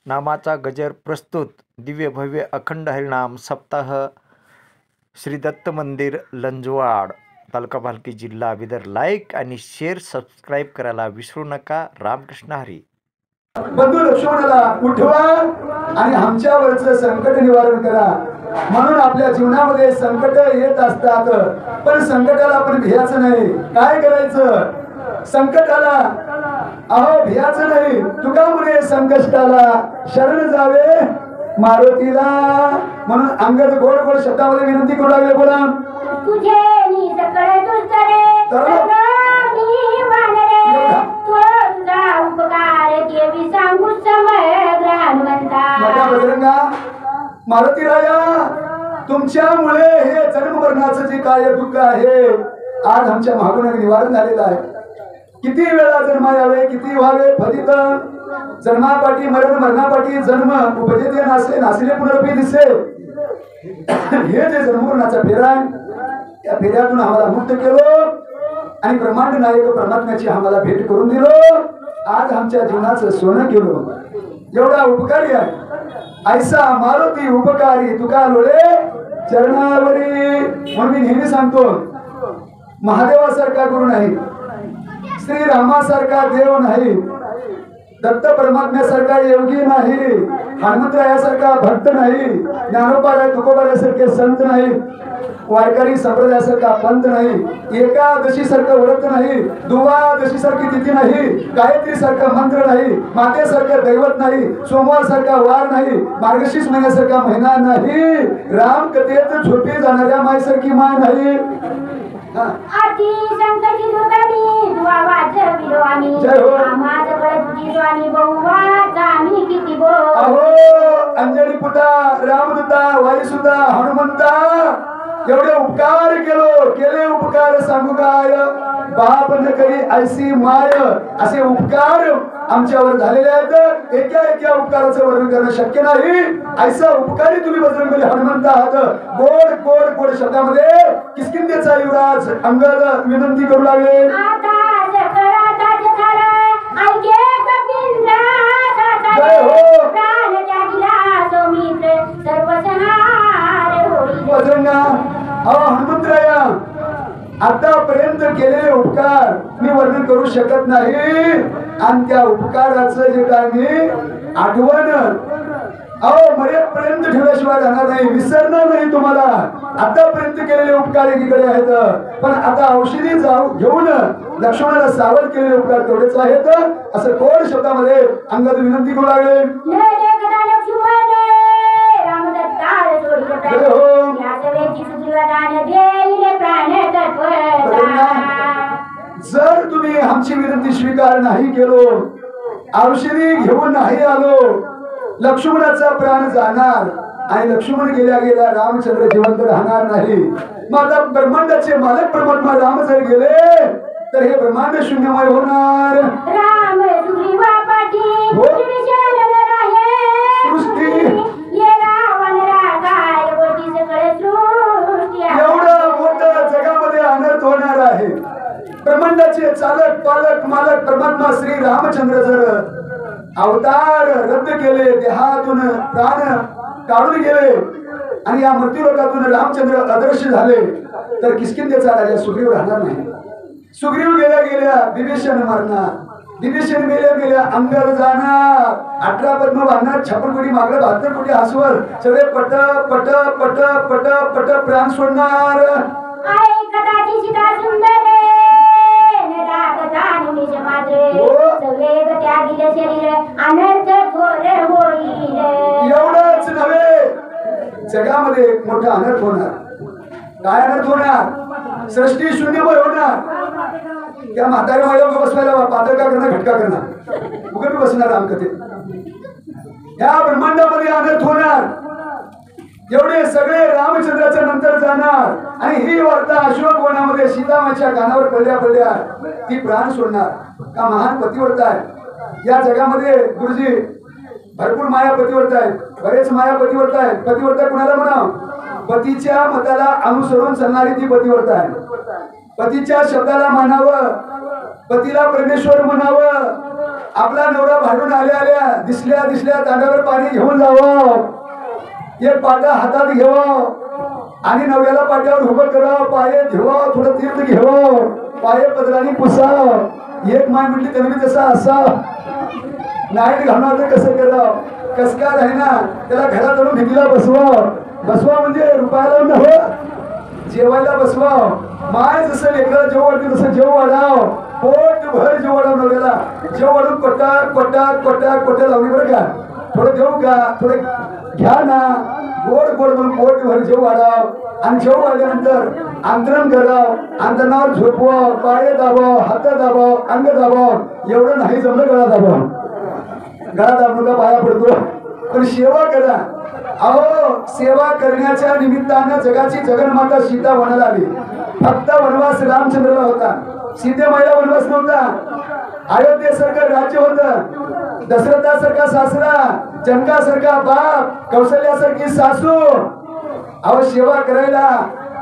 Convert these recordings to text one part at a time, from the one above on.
नामाचा गजर प्रस्तुत दिव्य भव्य अखंड हरिनाम सप्ताह श्री दत्त मंदिर लंजवाड तालुका भालकी जिल्हा बिदर. लाईक आणि शेअर सबस्क्राईब करायला विसरू नका. रामकृष्ण हरी. बंधू लक्ष्मणाला उठवा आणि आमच्यावरचं संकट निवारण करा. म्हणून आपल्या जीवनामध्ये संकट येत असतात, पण संकटाला आपण भियाचं नाही. काय करायचं? संकटाला अहो भियाचं नाही. तुका म्हणे संकष्टाला शरण जावे मारुतीला. म्हणून अंगद गोड गोड शब्दामध्ये विनंती करू लागले. बोला. तुझे नी सकळ दुसरे मी मानरे तुझा उपकार देवी सांगू समग्रानवंता. माझ्या बजरंगा मारुती राया, तुमच्यामुळे हे जन्म मरणाचं जे काय दुःख आहे आज आमच्या मागून निवारण झालेलं आहे. किती वेळा जन्मा यावे, किती व्हावे फलित. जन्मापाठी मरण, मरणापाठी जन्म. उपजेते नासले, नासले पुनरपी दिसे. हे जे जन्ममरणाचा फेरा आहे, त्या फेऱ्यातून आम्हाला मुक्त केलो आणि ब्रह्मांड नायक परमात्म्याची आम्हाला भेट करून दिलो. आज आमच्या जीवनाचं सोनं केलो. एवढा उपकारी आहे. ऐसा मारुती उपकारी तुका लोळे चरणावरी. म्हणून मी नेहमी सांगतो, महादेवासारखा गुरु नाही, श्रीरामासारखा देव नाही, दत्त परमात्म्यासारखा योगी नाही, हनुमंतरायासारखा भक्त नाही, ज्ञानोबाराय तुकोबारायासारखे संत नाही, वारकरी संप्रदायासारखा पंत नाही, एकादशी सारखं व्रत नाही, दुवादशी सारखी तिथी नाही, गायत्री सारखा मंत्र नाही, मातेसारखं दैवत नाही, सोमवार सारखा वार नाही, मार्गशीर्ष महिन्यासारखा महिना नाही, रामकथेत झोपी जाणाऱ्या मायसारखी माय नाही. आती संकटी दुर्गमी दुआ वाजविलो आम्ही. जय हो. आम्हाला कळत तुझी स्वामी बहुवा आम्ही किती बो. अहो अंजनी पुता, रामदूता, वायुसुता, हनुमंता, एवढे उपकार केले उपकार सांगू काय. बाप न करी ऐसी माय. असे उपकार आमच्यावर झालेले आहेत. एका उपकाराचं वर्णन करणं शक्य नाही. ऐसा उपकारी तुम्ही बजरंगबली हनुमंत आहात. गोड गोड गोड शब्दामध्ये किष्किंधेचा युवराज अंगद विनंती करू लागले. जय हो. बजरंगा अहो हनुमंतराया, आतापर्यंत केलेले उपकार मी वर्णन करू शकत नाही. आणि त्या उपकाराचं जे काय मी आठवण अहो मरेपर्यंत ठेवल्याशिवाय राहणार नाही, विसरणार नाही तुम्हाला. आतापर्यंत केलेले उपकार एकीकडे आहेत, पण आता औषधी घेऊन लक्ष्मणाला सावध केलेले उपकार तेवढेच आहेत. असं कोड शब्दामध्ये अंगद विनंती करू लागले. जर तुम्ही आमची विनंती स्वीकार नाही केलो, औषधी घेऊन नाही आलो, लक्ष्मणाचा प्राण जाणार आणि लक्ष्मण गेल्या गेल्या रामचंद्र जिवंत राहणार नाही. मग आता ब्रह्मांडाचे मालक परमात्मा राम जर गेले तर हे ब्रह्मांड शून्यमय होणार. राम सुग्रीवा पाठी हो. एवढं मोठं जगामध्ये अनर्थ होणार आहे. ब्रह्मांडाचे चालक पालक मालक परमात्मा श्री रामचंद्र जर अवतार रद्द केले, देहातून प्राण काढून गेले आणि या मृत्यूलोकातून रामचंद्र अदृश्य झाले तर किष्किंधेचा राजा सुग्रीव राहणार नाही. सुग्रीव गेल्या गेल्या विभीषण मरणार, विभीषण गेल्या गेल्या अंगद जाणार, 18 पद्म बांधणार, 56 कोटी मागलं, 72 कोटी हसवर, सगळे पट पट पट पट पट प्राण सोडणार. एवढंच नव्हे, जगामध्ये मोठा अनर्थ होणार. काय अनर्थ होणार? सृष्टी शून्यमय होणार. त्या म्हाताऱ्या माळ्यावर बसवायला पातळ का करणार, घटका करणार, उघड बसणार रामकथेत. या ब्रह्मांडामध्ये अनर्थ होणार. एवढे सगळे रामचंद्राच्या नंतर जाणार आणि ही वार्ता अशोक वनामध्ये सीतामाच्या कानावर पडल्या ती प्राण सोडणार. का महान पतिव्रता आहे या जगामध्ये गुरुजी. भरपूर माया पतिव्रता आहेत, बरेच माया पतिव्रता आहेत. पतिव्रता कुणाला म्हणाव? पतीच्या मताला अनुसरून चालणारी ती पतिव्रता आहे. पतीच्या शब्दाला मानावं, पतीला परमेश्वर म्हणावं, आपला नवरा भाडून आल्या दिसल्या तांड्यावर पाणी घेऊन जावं, एक पाटा हातात घ्यावं आणि नवऱ्याला पाट्यावर उभं करावं, पाये ठेवावं, थोडं तीर्थ घ्यावं, पाये पदराने पुसावं. एक माय म्हटली त्यांनी तसा असा नाईट घालणार कसं करावं, कसकार आहे ना, त्याला घरात आणून भीतीला बसवा म्हणजे रुपयाला नव्हं, जेवायला बसवा. माय जसं लेकराला जेव वाढते तसं जेव वाढाव, पोट भर जेव वाढाव. नवऱ्याला जेव वाढून कोटा लावली बरं का, थोडं देऊ का, थोडं घ्या ना, गोड म्हणून पोट भर जेव वाढाव. आणि जेव वाढल्यानंतर अंतरण कराव, अंतरणावर झोपवाव, पाय दाबाव, हात दाबाव, अंग दाबाव. एवढं नाही जमलं गळा दाबून का पाया पडतो, पण सेवा करा. अहो सेवा करण्याच्या निमित्तानं जगाची जगन्माता सीता वनाला आली. फक्त वनवास रामचंद्राला होता, सीतेमाईला वनवास नव्हता. अयोध्येसारखं राज्य होतं, दशरथासारखा सासरा, जनकासारखा बाप, कौशल्यासारखी सासू. अहो सेवा करायला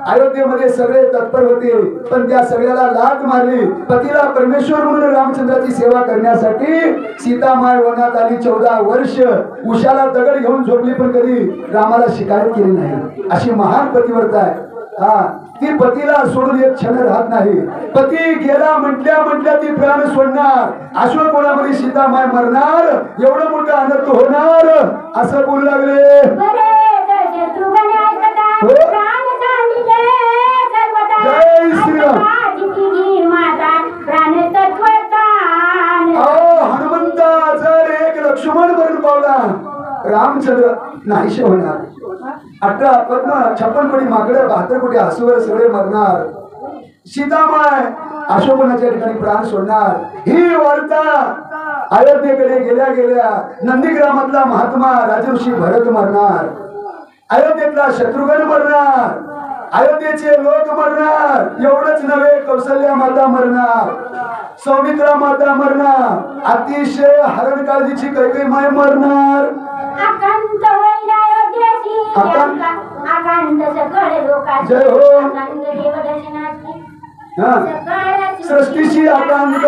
अयोध्येमध्ये सगळे तत्पर होते, पण त्या सगळ्याला लाथ मारली. पतीला परमेश्वर म्हणून रामचंद्राची सेवा करण्यासाठी सीतामाय वनात आली. 14 वर्ष उशाला दगड घेऊन झोपली, पण कधी रामाला शिकायत केली नाही. अशी महान पतिव्रता आहे. हा, ती पतीला सोडून एक क्षण राहत नाही. पती गेला म्हटल्या ती प्राण सोडणार. अशोकवनामध्ये सीतामाय मरणार, एवढं मोठं अनर्थ होणार असं बोलू लागले. जय श्रीराम. हनुमंता जर एक लक्ष्मण मरण पावला, रामचंद्र नाहीशे होणार. 18 पद्म 56 कोटी माकडे 72 कोटी हसूवर सगळे मरणार. सीतामाय अशोकवनाच्या ठिकाणी प्राण सोडणार. ही वार्ता अयोध्येकडे गेल्या नंदीग्रामातला महात्मा राजऋषी भरत मरणार, अयोध्येतला शत्रुघ्न मरणार, अयोध्येचे लोक मरणार. एवढंच नव्हे, कौशल्या माता मरणार, सौमित्रा माता मरणार, अतिशय हरण काळजीची कैकेयी माय मरणार. जय हो. सृष्टीची आकांत.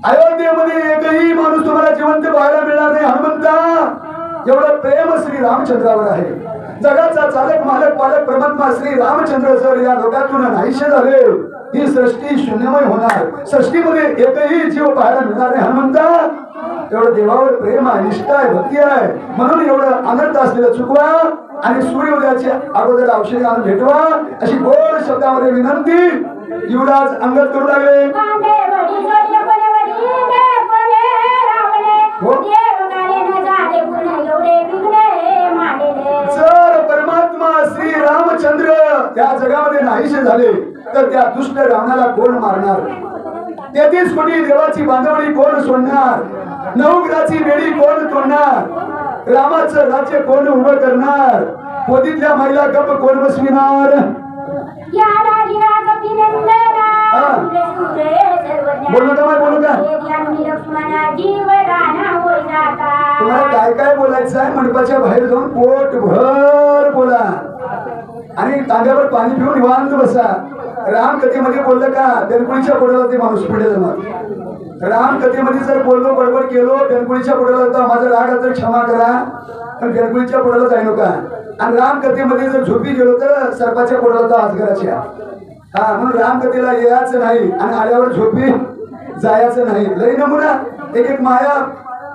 अयोध्येमध्ये एकही माणूस तुम्हाला जिवंत पाहायला मिळणार नाही. हनुमंता एवढं प्रेम श्री रामचंद्रावर आहे. जगाचा चालक मालक पालक परमात्मा श्री रामचंद्र जर या लोकातून नाहीसे झाले, ही सृष्टी शून्यमय होणार. सृष्टीमध्ये एकही जीव पाहायला मिळणार नाही. हनुमंता एवढं देवावर प्रेम आहे, निष्ठा आहे, भक्ती आहे, म्हणून एवढं अनर्थ असलेलं चुकवा आणि सूर्योदयाच्या अगोदर औषधी आणून भेटवा अशी गोड शब्दामध्ये विनंती युवराज अंगद करू लागले. जर परमात्मा श्री रामचंद्र त्या जगामध्ये नाहीसे झाले तर त्या दुष्ट रावणाला कोण मारणार? 33 कोटी देवाची बांधवणी कोण सोडणार? 9 ग्रहाची बेडी कोण तोडणार? रामाचं राज्य कोण उभं करणार? पोतीतल्या महिला गप कोण बसविणार? बोलू का? तुम्हाला काय काय बोलायचं आहे मंडपाच्या बाहेर जाऊन पोटभर बोला आणि तांब्यावर पाणी पिऊन निवांत बसा. रामकथेमध्ये बोललं का बेलकुळीच्या पोटाला ते माणूस पुढे जाणार. रामकथेमध्ये जर बोललो बडबड केलो बेलकुळीच्या पोटाला जाता माझा राग तर क्षमा करा, पण बेलकुळीच्या पोटाला जाय नका. आणि रामकथेमध्ये जर झोपी गेलो तर सर्पाच्या पोटाला तर आजगराच्या. हा, म्हणून रामकथेला यायचं नाही आणि आल्यावर झोपी जायचं नाही. लई नमुना एक माया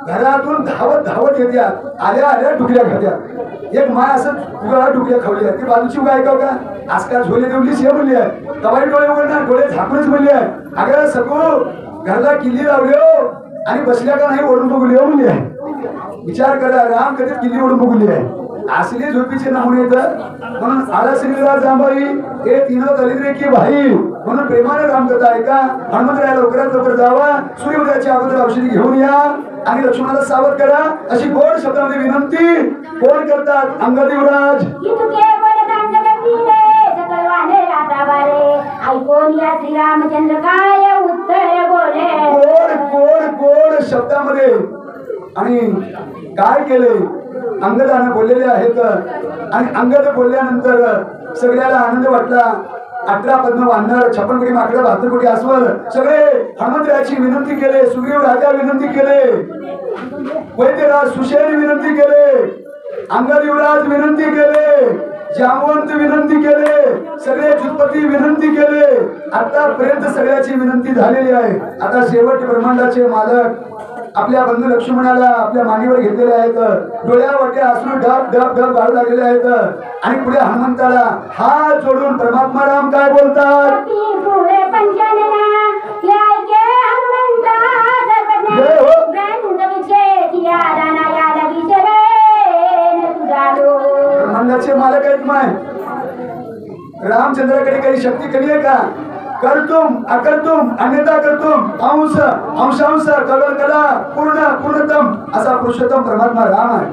घरातून धावत येत्या, आल्या डुकल्या खात्यात. एक माय असं उगा डुकल्या खावल्या, ती बाजूची उगा ऐकाव का? आजकाल झोले देऊन शे म्हणली आहे, तवाई डोळे उघडणार, डोळे झाकूनच म्हणली आहे. अगं सगळं घरला किल्ली लावली आणि बसल्या का नाही ओढून बघली म्हणली आहे. विचार करा, राम कधी किल्ली ओढून बघली आहे. असली झोपीचे नमुने येतात. म्हणून आळसरीला जांबाई हे तीन दलिद्रे की भाई म्हणून प्रेमाने रामकथा ऐका. हनुमंतराया लवकरात लवकर जावा, सूर्योदयाच्या अगोदर औषधी घेऊन या आणि लक्ष्मणाला सावध करा अशी गोड शब्दामध्ये विनंती कोण करतात? अंगद युवराज. गोड शब्दामध्ये आणि काय केले अंगदाने बोललेले आहेत. आणि अंगद बोलल्यानंतर सगळ्याला आनंद वाटला. 18 पद्म वानर 56 कोटी माकडं 72 कोटी अस्वल सगळे हनुमंतरायाची विनंती केले. सुग्रीव राजा विनंती केले. वैद्यराज सुषेण विनंती केले. अंगद युवराज विनंती केले. जामवंत विनंती केले. सगळे जुतपती विनंती केले. आतापर्यंत सगळ्याची विनंती झालेली आहे. आता शेवट ब्रह्मांडाचे मालक आपल्या बंधू लक्ष्मणाला आपल्या मांडीवर घेतलेले आहेत. डोळ्या वाट्या अश्रू ढब ढब ढब गाळू लागलेले आहेत. आणि पुढे हनुमंताला हात जोडून परमात्मा राम काय बोलतात. ब्रह्मांडाचे मालक आहेत माय. रामचंद्राकडे काही शक्ती कमी आहे का. करतुम अकर्तुम अन्यथा करतुम अंश अंशांश कलर कला पूर्ण पूर्णतम असा पुरुषोत्तम परमात्मा राम आहे.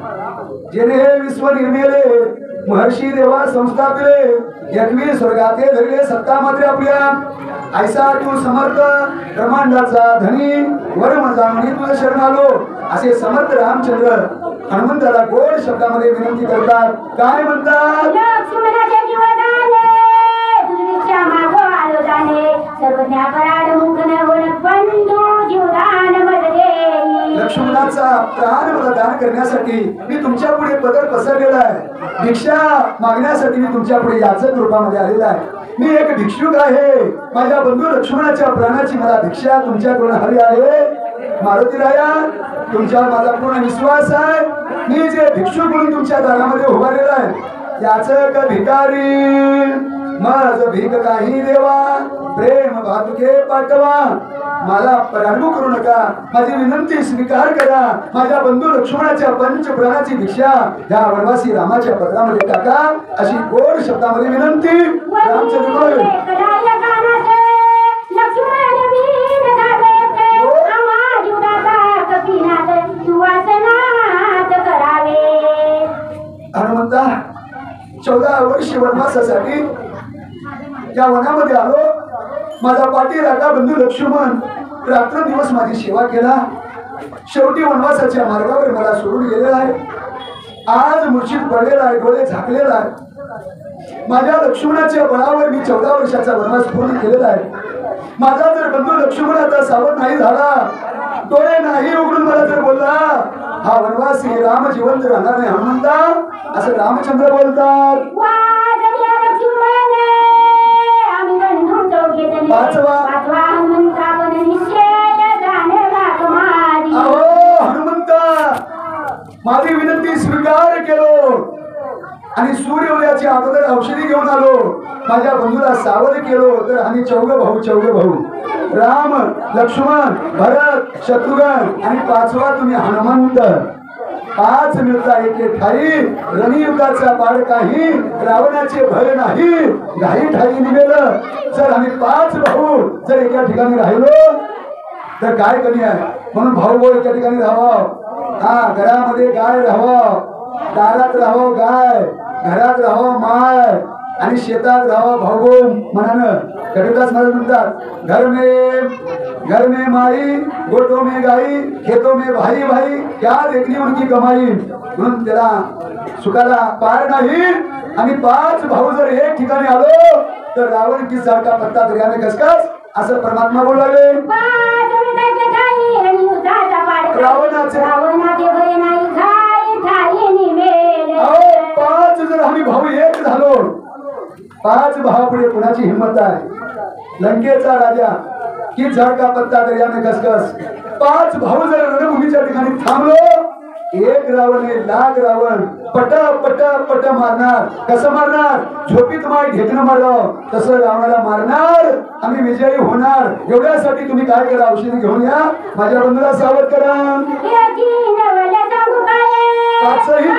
जेणे हे विश्व निर्मिले महर्षी देवा संस्थापिले यज्ञी स्वर्गाते धरले सत्ता मात्र आपल्या. ऐसा तू समर्थ ब्रह्मांडाचा धनी वरम जाणून तुझं शरण आलो असे समर्थ रामचंद्र हनुमंताला गोड शब्दामध्ये विनंती करतात. काय म्हणतात. लक्ष्मणाचा प्राण मला दान करण्यासाठी मी तुमच्या पुढे पदर पसरलेला आहे. भिक्षा मागण्यासाठी मी तुमच्या पुढे याचक रूपामध्ये आलेला आहे. मी एक भिक्षुक आहे. माझ्या बंधू लक्ष्मणाच्या प्राणाची मला भिक्षा तुमच्याकडून हवी आहे. मारुती राया तुमच्यावर माझा पूर्ण विश्वास आहे. मी जे भिक्षुक म्हणून तुमच्या दारामध्ये उभारलेला आहे याचक भिकारी मज भीक काही देवा प्रेम भातुके पाठवा. मला पराभव करू नका. माझी विनंती स्वीकार करा. माझ्या बंधू लक्ष्मणाच्या पंच प्राणाची भिक्षा या वनवासी रामाच्या पत्रामध्ये टाका अशी गोड शब्दामध्ये विनंती रामचंद्र. हनुमंता 14 वर्ष वनवासासाठी या वनामध्ये आलो. माझा पाठी रागा बंधू लक्ष्मण रात्रंदिवस माझी सेवा केला. शेवटी वनवासाच्या मार्गावर मला सोडून गेलेला आहे. आज मूर्छित पडलेला आहे. डोळे झाकलेला आहे. माझ्या लक्ष्मणाच्या बळावर मी 14 वर्षाचा वनवास पूर्ण केलेला आहे. माझा जर बंधू लक्ष्मण आता सावध नाही झाला डोळे नाही उघडून मला जर बोलला हा वनवासी राम जिवंत राहणार नाही हनुमंता असं रामचंद्र बोलतात. पाचवा हनुमंता माझी विनंती स्वीकार केलो आणि सूर्य उदयाच्या अगोदर औषधी घेऊन आलो. माझ्या बंधूला सावध केलो तर आम्ही चौघ भाऊ राम लक्ष्मण भरत शत्रुघ्न आणि पाचवा तुम्ही हनुमंत. 5 मिळता एके ठाई रणयुगाचा पाड काही रावणाचे भय नाही घाई ठाई निघेलं. जर आम्ही 5 भाऊ जर एका ठिकाणी राहिलो तर काय कमी आहे. म्हणून भाऊ एका ठिकाणी राहावं. हा घरामध्ये गाय राहावं. दारात राहावं गाय. घरात राहावं माय आणि शेतात राहावं भाऊ मनानं. कबीरदास महाराज म्हणतात घर में माई गोटो में गाई खेतों में भाई भाई क्या देखनी उनकी कमाई. म्हणून त्याला सुखाला पार नाही. आणि 5 भाऊ जर एक ठिकाणी आलो तर रावण की सारखा पत्ता दर्याने खसखस असं परमात्मा बोलू लागले. रावणाचे 5 जर आम्ही भाऊ एक झालो 5 भावापुढे कुणाची हिंमत आहे. लंकेचा राजा की झाड का पत्ता दर्याने खसखस. 5 भाऊ जर रणभूमीच्या ठिकाणी थांबलो एक रावण लाख रावण पट पट पट मारणार. कसं मारणार. झोपीत माय ढेकणं मारलं तसं रावणाला मारणार. आम्ही विजयी होणार. एवढ्यासाठी तुम्ही काय करा औषधी घेऊन या. माझ्या बंधूला सावध करा. 5ही